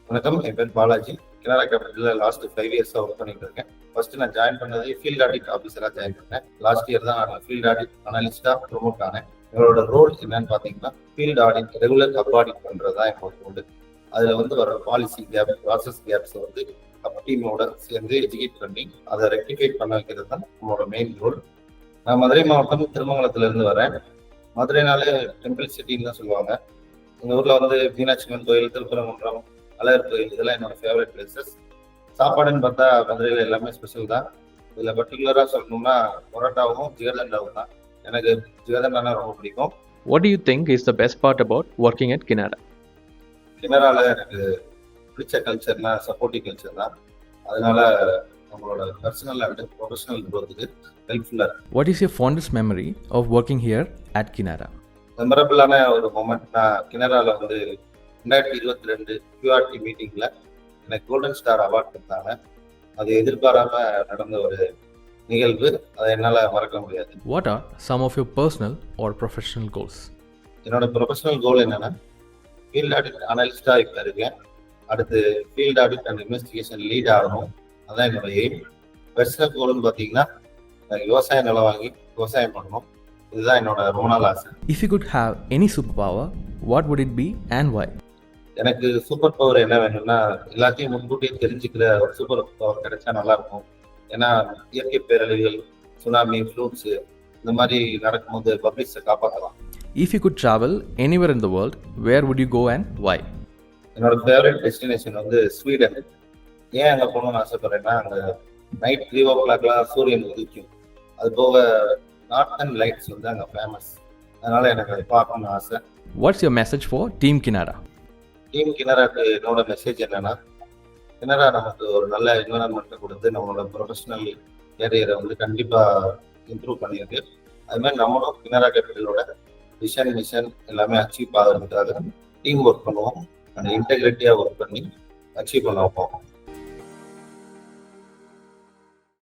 வணக்கம், என் பேர் பாலாஜி. கனரா கேபிட்டலில் லாஸ்ட் 5 இயர்ஸாக ஒர்க் பண்ணிட்டு இருக்கேன். ஃபர்ஸ்ட் நான் ஜாயின் பண்ணது ஃபீல்ட் ஆடிட் ஆஃபீஸராக ஜாயின் பண்ணேன். லாஸ்ட் இயர் தான் நான் ஃபீல்ட் ஆடிட் அனலிஸ்டாக ப்ரொமோட் ஆனேன். எங்களோட ரோல் என்னன்னு பார்த்தீங்கன்னா, field audit regular cup audit பண்ணுறது தான் எங்களோட ரோல். அதில் வந்து வர பாலிசி கேப், ப்ராசஸ் கேப்ஸை வந்து கப் டீமோட சேர்ந்து எஜுகேட் பண்ணி அதை ரெக்டிஃபை பண்ண வைக்கிறது தான் நம்மளோட மெயின் ரோல். நான் மதுரை மாவட்டம் திருமங்கலத்திலேருந்து வரேன். மதுரைனாலே டெம்பிள் சிட்டின்னு தான் சொல்லுவாங்க. எங்கள் ஊரில் வந்து மீனாட்சி அம்மன் கோயில், திருப்பரங்குன்றம், அழகர் கோயில் இதெல்லாம் என்னோட ஃபேவரட் பிளேசஸ். சாப்பாடுன்னு பார்த்தா மதுரையில் எல்லாமே ஸ்பெஷல் தான். இதில் பர்டிகுலராக சொல்லணும்னா பரோட்டாவும் ஜிகர்தண்டாவும் தான். எனக்கு ஜிகர்தண்டானா ரொம்ப பிடிக்கும். What do you think is the best part about working at Kinara? கிணறால எனக்கு பிடிச்ச கல்ச்சர்னா சப்போர்ட்டிவ் கல்ச்சர் தான். அதனால நம்மளோட பர்சனல் அண்ட் ப்ரொஃபஷனல் growth-க்கு ஹெல்ப்ஃபுல்லாக இருக்கு. What is your fondest memory of working here at Kinara? மெமரபிளான ஒரு மொமெண்ட், நான் கிணறால வந்து 2022 QRT மீட்டிங்கில் எனக்கு கோல்டன் ஸ்டார் அவார்ட் கொடுத்தாங்க. அது எதிர்பாராம நடந்த ஒரு நிகழ்வு. அதை என்னால் மறக்க முடியாது. What are some of your personal or professional goals? என்னோட ப்ரொஃபஷனல் கோல் என்னன்னா, ஃபீல்ட் ஆடிட் அனலிஸ்டாக இப்போ இருக்கேன். அடுத்து field audit and investigation lead ஆகணும். அதான் என்னோட எய்ம். பர்சனல் கோல்னு பார்த்தீங்கன்னா, விவசாய நிலம் வாங்கி விவசாயம் பண்ணணும். இதுதான் என்னோட ரொம்ப நாள் ஆசை. If you could have any superpower, what would it be and why? எனக்கு சூப்பர் பவர் என்ன வேணும்னா, எல்லாத்தையும் முன்கூட்டியே தெரிஞ்சுக்கிற ஒரு சூப்பர் பவர் கிடைச்சா நல்லா இருக்கும். ஏன்னா இயற்கை பேரழிவுகள், சுனாமி, ஃப்ளூட்ஸ் இந்த மாதிரி நடக்கும்போது பப்ளிக்ஸை காப்பாற்றலாம். If you could travel anywhere in the world, where would you go and why? என்னோட ஃபேவரட் டெஸ்டினேஷன் வந்து ஸ்வீடன். ஏன் அங்கே போகணும்னு ஆசைப்படுறேன்னா, அங்கே நைட் 3 o'clock சூரியன் உதிக்கும். அது போக நார்த்தன் லைட்ஸ் வந்து அங்கே ஃபேமஸ். அதனால எனக்கு அதை பார்க்கணும்னு ஆசை. What's your message for Team Kinara? Team கிணறாக்கு என்னோட மெசேஜ் என்னன்னா, கிணறா நமக்கு ஒரு நல்ல என்வரன்மெண்ட்டை கொடுத்து நம்மளோட ப்ரொஃபஷனல் கேரியரை வந்து கண்டிப்பாக இம்ப்ரூவ் பண்ணியிருக்கு. அது மாதிரி நம்மளும் கிணறா கேபிட்டலோட விஷன், மிஷன் எல்லாமே அச்சீவ் ஆகிறதுக்காக டீம் ஒர்க் பண்ணுவோம். அந்த இன்டெகிரிட்டியாக ஒர்க் பண்ணி அச்சீவ் பண்ண வைப்போம்.